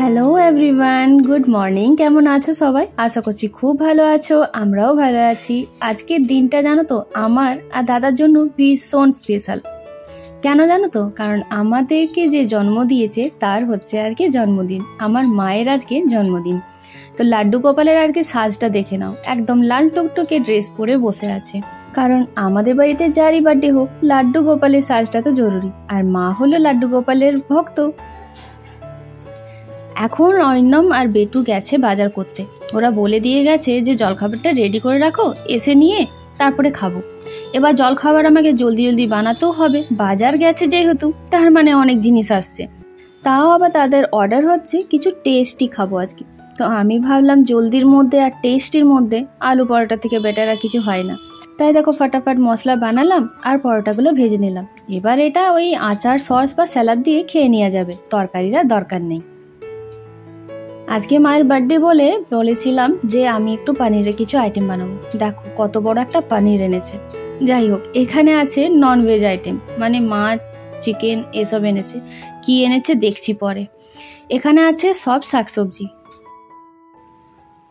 Hello everyone, good morning. কেমন আছো সবাই? আশা করছি খুব ভালো আছো, আমরাও ভালো আছি। আজকের দিনটা জানো তো আমার আর দাদার জন্য ভীষণ স্পেশাল। কেন জানো তো? কারণ আমাদেরকে যে জন্ম দিয়েছে তার হচ্ছে আজকে জন্মদিন। আমার মায়ের আজকে জন্মদিন। তো লাড্ডু গোপালের আজকে সাজটা দেখে নাও, একদম লাল টুকটুকে ড্রেস পরে বসে আছে। কারণ আমাদের বাড়িতে যারই বার্থডে হোক, লাড্ডু গোপালের সাজটা তো জরুরি। আর মা হলো লাড্ডু গোপালের ভক্ত। এখন অরিন্দম আর বেটু গেছে বাজার করতে। ওরা বলে দিয়ে গেছে যে জলখাবারটা রেডি করে রাখো, এসে নিয়ে তারপরে খাবো। এবার জলখাবার আমাকে জলদি জলদি বানাতেও হবে, বাজার গেছে যেহেতু, তার মানে অনেক জিনিস আসছে। তাও আবার তাদের অর্ডার হচ্ছে কিছু টেস্টি খাবো আজকে। তো আমি ভাবলাম জলদির মধ্যে আর টেস্টির মধ্যে আলু পরোটা থেকে বেটার আর কিছু হয় না। তাই দেখো ফটাফট মশলা বানালাম আর পরোটাগুলো ভেজে নিলাম। এবার এটা ওই আচার সস বা স্যালাড দিয়ে খেয়ে নেওয়া যাবে, তরকারির দরকার নেই। আজকে মায়ের বার্থডে বলে বলেছিলাম যে আমি একটু পানিরের কিছু আইটেম বানাবো। দেখো কত বড় একটা পানির এনেছে। যাই হোক, এখানে আছে ননভেজ আইটেম, মানে মাছ, চিকেন এসব এনেছে। কি এনেছে দেখছি পরে। এখানে আছে সব শাকসবজি,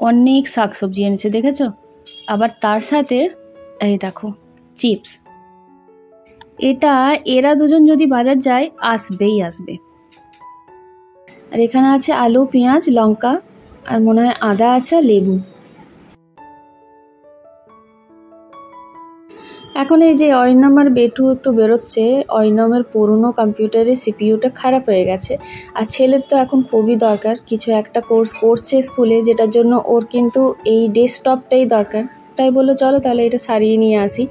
অনেক শাকসবজি এনেছে দেখেছো। আবার তার সাথে এই দেখো চিপস। এটা এরা দুজন যদি বাজার যায় আসবেই আসবে। আর এখানে আছে আলু, পেঁয়াজ, লঙ্কা আর মনে হয় আদা আছে, লেবু। এখন এই যে অরিন্দম আর বেটু একটু বেরোচ্ছে। অরিন্দমের পুরনো কম্পিউটারের সিপিইউটা খারাপ হয়ে গেছে, আর ছেলের তো এখন খুবই দরকার, কিছু একটা কোর্স করছে স্কুলে, যেটার জন্য ওর কিন্তু এই ডেস্কটপটাই দরকার। তাই বললো চলো তাহলে এটা সারিয়ে নিয়ে আসি।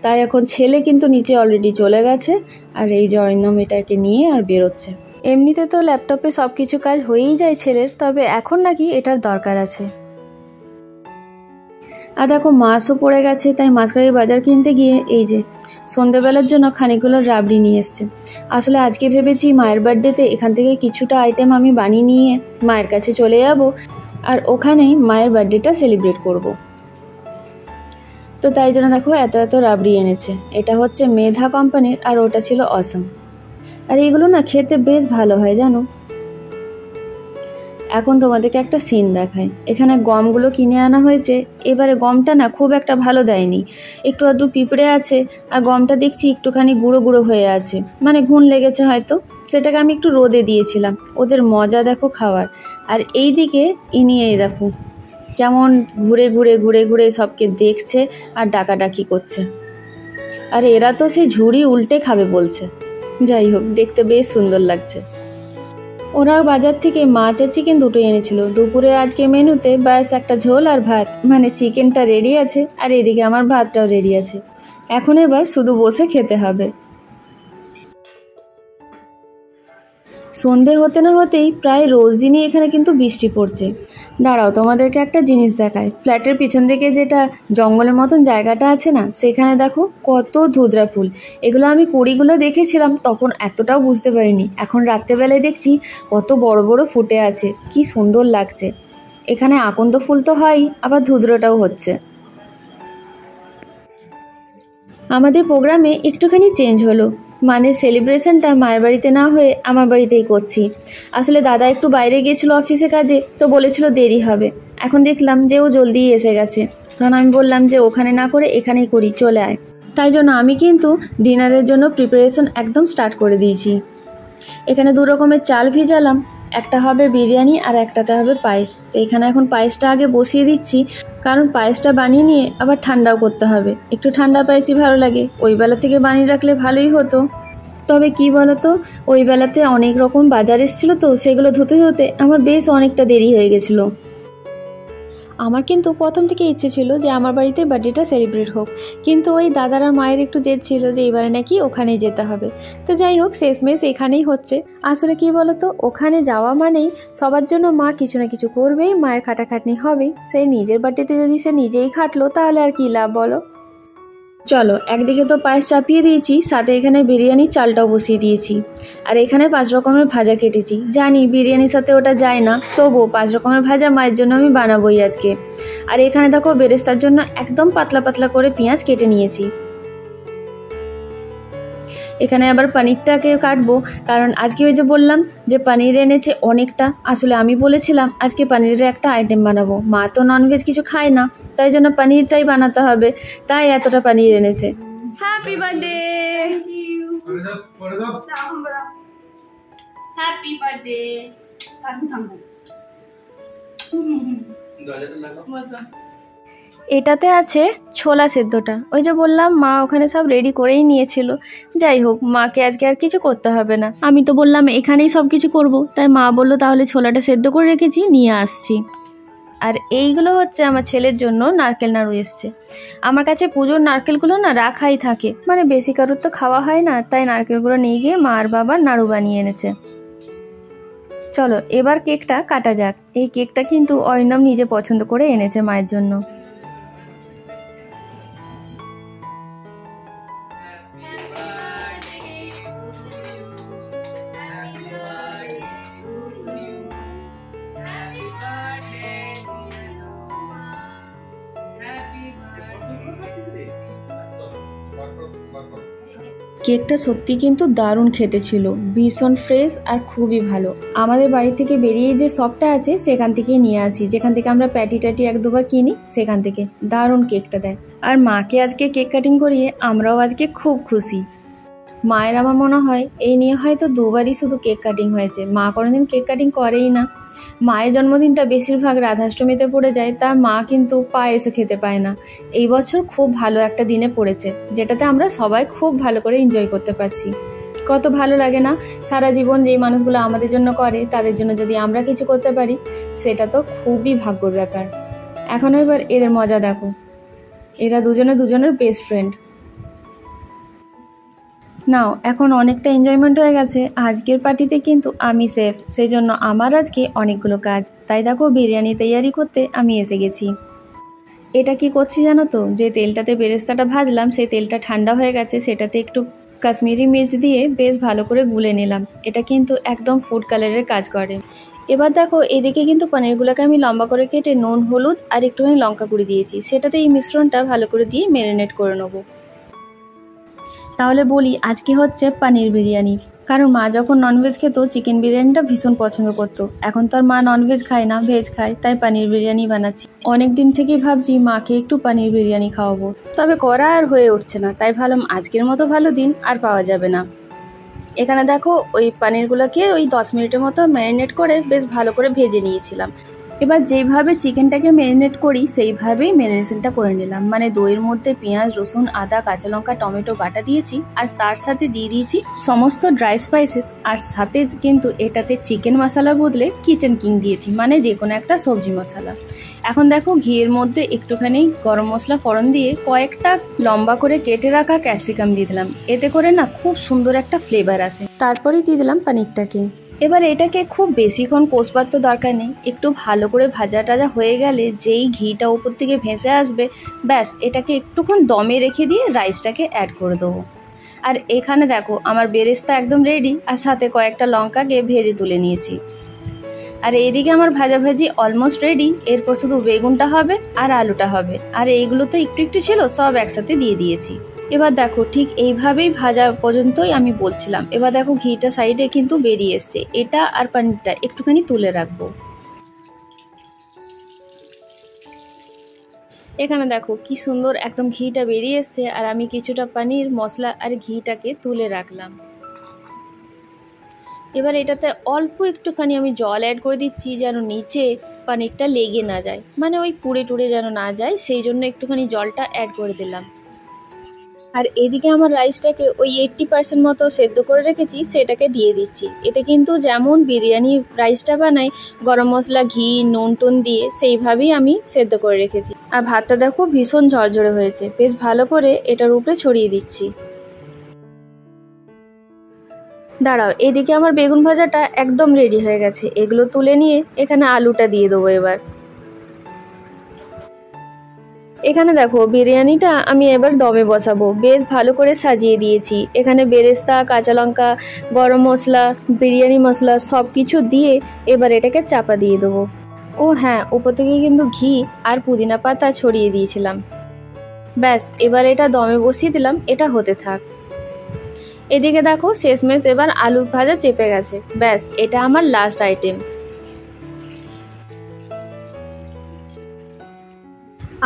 তাই এখন ছেলে কিন্তু নিচে অলরেডি চলে গেছে, আর এই যে অরিন্দম এটাকে নিয়ে আর বেরোচ্ছে। এমনিতে তো ল্যাপটপে সব কিছু কাজ হয়েই যায় ছেলের, তবে এখন নাকি এটার দরকার আছে। আর দেখো মাছও পড়ে গেছে, তাই মাছকারি বাজার কিনতে গিয়ে এই যে সন্ধ্যেবেলার জন্য খানিকগুলো রাবড়ি নিয়ে এসছে। আসলে আজকে ভেবেছি মায়ের বার্থডেতে এখান থেকে কিছুটা আইটেম আমি বানিয়ে নিয়ে মায়ের কাছে চলে যাব, আর ওখানেই মায়ের বার্থডেটা সেলিব্রেট করব। তো তাই জন্য দেখো এত এত রাবড়ি এনেছে। এটা হচ্ছে মেধা কোম্পানির, আর ওটা ছিল অসম। আর এগুলো না খেতে বেশ ভালো হয় জানো। এখন তোমাদেরকে একটা সিন দেখায়। এখানে গমগুলো কিনে আনা হয়েছে। এবারে গমটা না খুব একটা ভালো দেয়নি, একটু আধটু পিঁপড়ে আছে, আর গমটা দেখছি একটুখানি গুঁড়ো গুঁড়ো হয়ে আছে, মানে ঘুণ লেগেছে হয়তো। সেটাকে আমি একটু রোদে দিয়েছিলাম। ওদের মজা দেখো খাওয়ার। আর এই দিকে ইনি এই দেখো কেমন ঘুরে ঘুরে ঘুরে ঘুরে সবকে দেখছে আর ডাকাডাকি করছে। আর এরা তো সেই ঝুড়ি উল্টে খাবে বলছে। যাই হোক, দেখতে বেশ সুন্দর লাগছে। ওরা বাজার থেকে মাছ আর চিকেন দুটোই এনেছিল। দুপুরে আজকে মেনুতে ব্যাস একটা ঝোল আর ভাত, মানে চিকেনটা রেডি আছে আর এদিকে আমার ভাতটাও রেডি আছে। এখন এবার শুধু বসে খেতে হবে। সন্ধে হতে না হতেই প্রায় রোজ দিনই এখানে কিন্তু বৃষ্টি পড়ছে। দাঁড়াও তোমাদেরকে একটা জিনিস দেখায়। ফ্ল্যাটের পিছন দিকে যেটা জঙ্গলের মতন জায়গাটা আছে না, সেখানে দেখো কত ধুতরা ফুল। এগুলো আমি কুড়িগুলো দেখেছিলাম, তখন এতটাও বুঝতে পারিনি। এখন রাত্রেবেলায় দেখছি কত বড় বড় ফুটে আছে, কি সুন্দর লাগছে। এখানে আকন্দ ফুল তো হয়ই, আবার ধুতরোটাও হচ্ছে। আমাদের প্রোগ্রামে একটুখানি চেঞ্জ হলো, মানে সেলিব্রেশনটা মায়ের বাড়িতে না হয়ে আমার বাড়িতেই করছি। আসলে দাদা একটু বাইরে গিয়েছিল অফিসে কাজে, তো বলেছিল দেরি হবে। এখন দেখলাম যে ও জলদিই এসে গেছে, তখন আমি বললাম যে ওখানে না করে এখানেই করি, চলে আয়। তাই জন্য আমি কিন্তু ডিনারের জন্য প্রিপারেশন একদম স্টার্ট করে দিয়েছি। এখানে দু রকমের চাল ভিজালাম, একটা হবে বিরিয়ানি আর একটাতে হবে পায়েস। তো এখানে এখন পায়েসটা আগে বসিয়ে দিচ্ছি, কারণ পায়েসটা বানিয়ে নিয়ে আবার ঠান্ডাও করতে হবে। একটু ঠান্ডা পায়েসই ভালো লাগে, ওই বেলা থেকে বানিয়ে রাখলে ভালোই হতো। তবে কি বলতো, ওই বেলাতে অনেক রকম বাজার এসেছিলো, তো সেগুলো ধুতে ধুতে আমার বেশ অনেকটা দেরি হয়ে গেছিলো। আমার কিন্তু প্রথম থেকে ইচ্ছে ছিল যে আমার বাড়িতে বার্থডেটা সেলিব্রেট হোক, কিন্তু ওই দাদার আর মায়ের একটু জেদ ছিল যে এবারে নাকি ওখানেই যেতে হবে। তো যাই হোক, শেষমেশ এখানেই হচ্ছে। আসলে কি বলতো, ওখানে যাওয়া মানেই সবার জন্য মা কিছু না কিছু করবেই, মায়ের খাটাখাটনি হবেই। সেই নিজের বার্থডেতে যদি সে নিজেই খাটলো তাহলে আর কি লাভ বলো। চলো, একদিকে তো পায়েস চাপিয়ে দিয়েছি, সাথে এখানে বিরিয়ানির চালটাও বসিয়ে দিয়েছি। আর এখানে 5 রকমের ভাজা কেটেছি। জানি বিরিয়ানির সাথে ওটা যায় না, তবুও 5 রকমের ভাজা মায়ের জন্য আমি বানাবোই আজকে। আর এখানে দেখো বেরেস্তার জন্য একদম পাতলা পাতলা করে পেঁয়াজ কেটে নিয়েছি। এখানে আবার পনিরটাকে কাটবো, কারণ আজকে ওই যে বললাম যে পনির এনেছে অনেকটা। আসলে আমি বলেছিলাম আজকে পনিরের একটা আইটেম বানাবো, মা তো ননভেজ কিছু খায় না, তাই জন্য পনিরটাই বানাতে হবে, তাই এতটা পনির এনেছে। Happy birthday, happy birthday. এটাতে আছে ছোলা সেদ্ধটা, ওই যে বললাম মা ওখানে সব রেডি করেই নিয়েছিল। যাই হোক, মাকে আজকে আর কিছু করতে হবে না, আমি তো বললাম এখানেই সব কিছু করবো, তাই মা বললো তাহলে ছোলাটা সেদ্ধ করে রেখেছি, নিয়ে আসছি। আর এইগুলো হচ্ছে আমার ছেলের জন্য নারকেল নাড়ু এসছে। আমার কাছে পুজোর নারকেলগুলো না রাখাই থাকে, মানে বেশি কারোর তো খাওয়া হয় না, তাই নারকেলগুলো নিয়ে গিয়ে মা আর বাবা নাড়ু বানিয়ে এনেছে। চলো এবার কেকটা কাটা যাক। এই কেকটা কিন্তু অরিন্দম নিজে পছন্দ করে এনেছে মায়ের জন্য। কেকটা সত্যি কিন্তু দারুণ খেতে ছিল, ভীষণ ফ্রেশ আর খুবই ভালো। আমাদের বাড়ি থেকে বেরিয়ে যে শপটা আছে সেখান থেকেই নিয়ে আসি, যেখান থেকে আমরা প্যাটি ট্যাটি এক দুবার কিনি, সেখান থেকে দারুণ কেকটা দেয়। আর মাকে আজকে কেক কাটিং করিয়ে আমরাও আজকে খুব খুশি। মায়ের আমার মনে হয় এই নিয়ে হয়তো দুবারই শুধু কেক কাটিং হয়েছে, মা কোনোদিন কেক কাটিং করেই না। মায়ের জন্মদিনটা বেশিরভাগ রাধাষ্টমীতে পড়ে যায়, তার মা কিন্তু পায়েসও খেতে পায় না। এই বছর খুব ভালো একটা দিনে পড়েছে, যেটাতে আমরা সবাই খুব ভালো করে এনজয় করতে পারছি। কত ভালো লাগে না? সারা জীবন যেই মানুষগুলো আমাদের জন্য করে, তাদের জন্য যদি আমরা কিছু করতে পারি, সেটা তো খুবই ভাগ্যর ব্যাপার। এখন এবার এদের মজা দেখো, এরা দুজনে দুজনের বেস্ট ফ্রেন্ড। নাও এখন অনেকটা এনজয়মেন্ট হয়ে গেছে, আজকের পার্টিতে কিন্তু আমি সেফ, সেই জন্য আমার আজকে অনেকগুলো কাজ। তাই দেখো বিরিয়ানি তৈরি করতে আমি এসে গেছি। এটা কি করছি জানো তো, যে তেলটাতে বেরেস্তাটা ভাজলাম সেই তেলটা ঠান্ডা হয়ে গেছে, সেটাতে একটু কাশ্মীরি মির্চ দিয়ে বেশ ভালো করে গুলে নিলাম। এটা কিন্তু একদম ফুড কালারের কাজ করে। এবার দেখো এদিকে কিন্তু পনিরগুলোকে আমি লম্বা করে কেটে নুন হলুদ আর একটুখানি লঙ্কা গুঁড়ি দিয়েছি, সেটাতে এই মিশ্রণটা ভালো করে দিয়ে ম্যারিনেট করে নেবো। তাহলে বলি আজকে হচ্ছে পনির বিরিয়ানি, কারণ মা যখন ননভেজ খেত চিকেন বিরিয়ানিটা ভীষণ পছন্দ করতো। এখন তো আর মা ননভেজ খায় না, ভেজ খায়, তাই পনির বিরিয়ানি বানাচ্ছি। অনেক দিন থেকেই ভাবছি মাকে একটু পনির বিরিয়ানি খাওয়াবো, তবে করা আর হয়ে উঠছে না, তাই ভাবলাম আজকের মতো ভালো দিন আর পাওয়া যাবে না। এখানে দেখো ওই পনিরগুলোকে ওই 10 মিনিটের মতো ম্যারিনেট করে বেশ ভালো করে ভেজে নিয়েছিলাম। এবার যেইভাবে চিকেনটাকে ম্যারিনেট করি সেইভাবেই ম্যারিনেশনটা করে নিলাম, মানে দইয়ের মধ্যে পেঁয়াজ রসুন আদা কাঁচা লঙ্কা টমেটো বাটা দিয়েছি, আর তার সাথে দিয়ে দিয়েছি সমস্ত ড্রাই স্পাইসেস, আর সাথে কিন্তু এটাতে চিকেন মশলার বদলে কিচেন কিং দিয়েছি, মানে যে কোনো একটা সবজি মশলা। এখন দেখো ঘিয়ের মধ্যে একটুখানি গরম মশলা ফোড়ন দিয়ে কয়েকটা লম্বা করে কেটে রাখা ক্যাপসিকাম দিয়ে দিলাম, এতে করে না খুব সুন্দর একটা ফ্লেভার আসে। তারপরেই দিয়ে দিলাম পনিরটাকে। এবার এটাকে খুব বেশিক্ষণ কষবার তো দরকার নেই, একটু ভালো করে ভাজা টাজা হয়ে গেলে যেই ঘিটা উপর থেকে ভেসে আসবে, ব্যাস এটাকে একটুক্ষণ দমে রেখে দিয়ে রাইসটাকে অ্যাড করে দেবো। আর এখানে দেখো আমার বেরেস্তা একদম রেডি, আর সাথে কয়েকটা লঙ্কাকে ভেজে তুলে নিয়েছি। আর এইদিকে আমার ভাজাভাজি অলমোস্ট রেডি, এরপর শুধু বেগুনটা হবে আর আলুটা হবে, আর এইগুলো তো একটু একটু ছিল সব একসাথে দিয়ে দিয়েছি। এবার দেখো ঠিক এইভাবেই ভাজা পর্যন্তই আমি বলছিলাম। এবার দেখো ঘিটা সাইডে কিন্তু বেরিয়ে এসছে, এটা আর পনিরটা একটুখানি তুলে রাখবো। এখানে দেখো কি সুন্দর একদম ঘিটা বেরিয়ে এসছে, আর আমি কিছুটা পনির মশলা আর ঘিটাকে তুলে রাখলাম। এবার এটাতে অল্প একটুখানি আমি জল অ্যাড করে দিচ্ছি, যেন নিচে পনিরটা লেগে না যায়, মানে ওই পুড়ে টুড়ে যেন না যায়, সেই জন্য একটুখানি জলটা অ্যাড করে দিলাম। আর এদিকে আমার রাইসটাকে ওই 80% মতো সেদ্ধ করে রেখেছি, সেটাকে দিয়ে দিচ্ছি। এতে কিন্তু যেমন বিরিয়ানি রাইসটা বানাই গরম মশলা ঘি নুন টুন দিয়ে, সেইভাবেই আমি সেদ্ধ করে রেখেছি। আর ভাতটা দেখো ভীষণ ঝরঝরে হয়েছে, বেশ ভালো করে এটার উপরে ছড়িয়ে দিচ্ছি। দাঁড়াও, এদিকে আমার বেগুন ভাজাটা একদম রেডি হয়ে গেছে, এগুলো তুলে নিয়ে এখানে আলুটা দিয়ে দেবো। এবার এখানে দেখো বিরিয়ানিটা আমি এবার দমে বসাবো, বেশ ভালো করে সাজিয়ে দিয়েছি। এখানে বেরেস্তা কাঁচা লঙ্কা গরম মশলা বিরিয়ানি মশলা সব কিছু দিয়ে এবার এটাকে চাপা দিয়ে দেবো। ও হ্যাঁ, উপর থেকে কিন্তু ঘি আর পুদিনা পাতা ছড়িয়ে দিয়েছিলাম। ব্যাস এবার এটা দমে বসিয়ে দিলাম, এটা হতে থাক। এদিকে দেখো শেষমেশ এবার আলু ভাজা চেপে গেছে, ব্যাস এটা আমার লাস্ট আইটেম।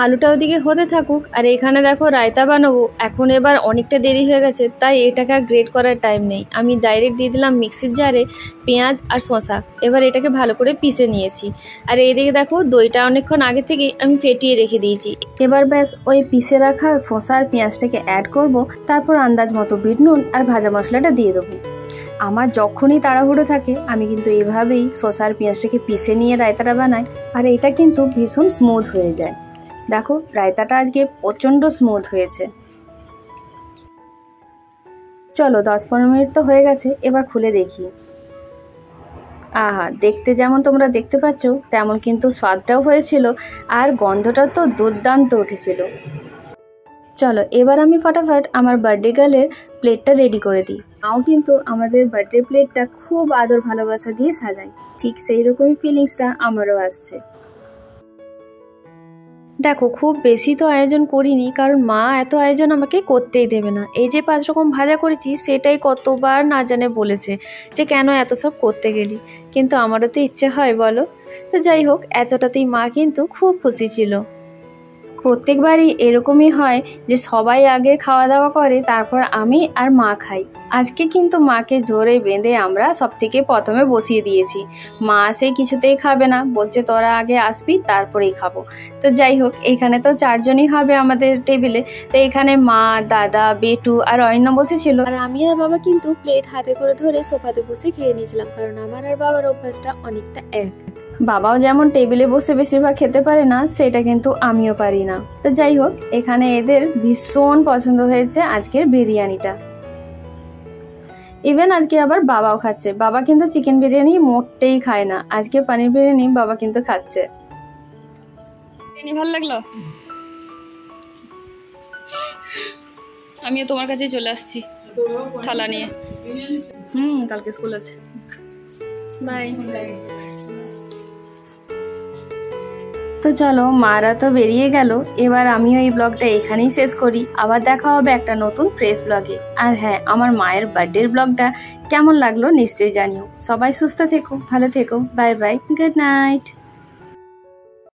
আলুটা ওদিকে হতে থাকুক, আর এখানে দেখো রায়তা বানাবো। এখন এবার অনেকটা দেরি হয়ে গেছে, তাই এটাকে আর গ্রেট করার টাইম নেই, আমি ডাইরেক্ট দিয়ে দিলাম মিক্সির জারে পেঁয়াজ আর শসা। এবার এটাকে ভালো করে পিষে নিয়েছি। আর এইদিকে দেখো দইটা অনেকক্ষণ আগে থেকেই আমি ফেটিয়ে রেখে দিয়েছি। এবার ব্যাস ওই পিষে রাখা শসা আর পেঁয়াজটাকে অ্যাড করব, তারপর আন্দাজ মতো বিট নুন আর ভাজা মশলাটা দিয়ে দেবো। আমার যখনই তাড়াহুড়ো থাকে আমি কিন্তু এভাবেই শসা আর পেঁয়াজটাকে পিষে নিয়ে রায়তাটা বানাই, আর এটা কিন্তু ভীষণ স্মুথ হয়ে যায়। দেখো রায়তাটা আজকে প্রচণ্ড স্মুথ হয়েছে। চলো 10-15 মিনিট তো হয়ে গেছে, এবার খুলে দেখি। আহা, দেখতে যেমন তোমরা দেখতে পাচ্ছ তেমন কিন্তু স্বাদটাও হয়েছিল, আর গন্ধটা তো দুর্দান্ত উঠেছিল। চলো এবার আমি ফটাফট আমার বার্থডে গার্লের প্লেটটা রেডি করে দিই। মাও কিন্তু আমাদের বার্থডে প্লেটটা খুব আদর ভালোবাসা দিয়ে সাজায়, ঠিক সেই রকমই ফিলিংসটা আমারও আসছে। দেখো খুব বেশি তো আয়োজন করিনি, কারণ মা এত আয়োজন আমাকে করতেই দেবে না। এই যে 5 রকম ভাজা করেছি সেটাই কতবার না জানে বলেছে যে কেন এত সব করতে গেলি, কিন্তু আমারও তো ইচ্ছে হয় বলো। তো যাই হোক, এতটাতেই মা কিন্তু খুব খুশি ছিল। প্রত্যেকবারই এরকমই হয় যে সবাই আগে খাওয়া দাওয়া করে, তারপর আমি আর মা খাই। আজকে কিন্তু মাকে জোরে বেঁধে আমরা সব থেকে প্রথমে বসিয়ে দিয়েছি। মা সে কিছুতেই খাবে না, বলছে তোরা আগে আসবি তারপরেই খাবো। তো যাই হোক, এখানে তো 4 জনই হবে আমাদের টেবিলে। তো এখানে মা, দাদা, বেটু আর অরিন্দম বসেছিল, আর আমি আর বাবা কিন্তু প্লেট হাতে করে ধরে সোফাতে বসে খেয়ে নিয়েছিলাম, কারণ আমার আর বাবার অভ্যাসটা অনেকটা এক। বাবাও যেমন টেবিলে বসে বেশিরভাগ খেতে পারে না, সেটা কিন্তু আমিও পারি না। তো যাই হোক, এখানে এদের ভীষণ পছন্দ হয়েছে আজকের বিরিয়ানিটা। ইভেন আজকে আবার বাবাও খাচ্ছে। বাবা কিন্তু চিকেন বিরিয়ানি মোটেই খায় না, আজকে পনির বিরিয়ানি বাবা কিন্তু খাচ্ছে। ভালো লাগলো, আমিও তোমার কাছে চলে আসছি থালা নিয়ে। কালকে স্কুল আছে। বাই। তো চলো, মারা তো বেরিয়ে গেল, এবার আমিও এই ব্লগটা এখানেই শেষ করি। আবার দেখা হবে একটা নতুন ফ্রেশ ব্লগে। আর হ্যাঁ, আমার মায়ের বার্থডের ব্লগটা কেমন লাগলো নিশ্চয়ই জানিও। সবাই সুস্থ থেকো, ভালো থেকো, বাই বাই, গুড নাইট।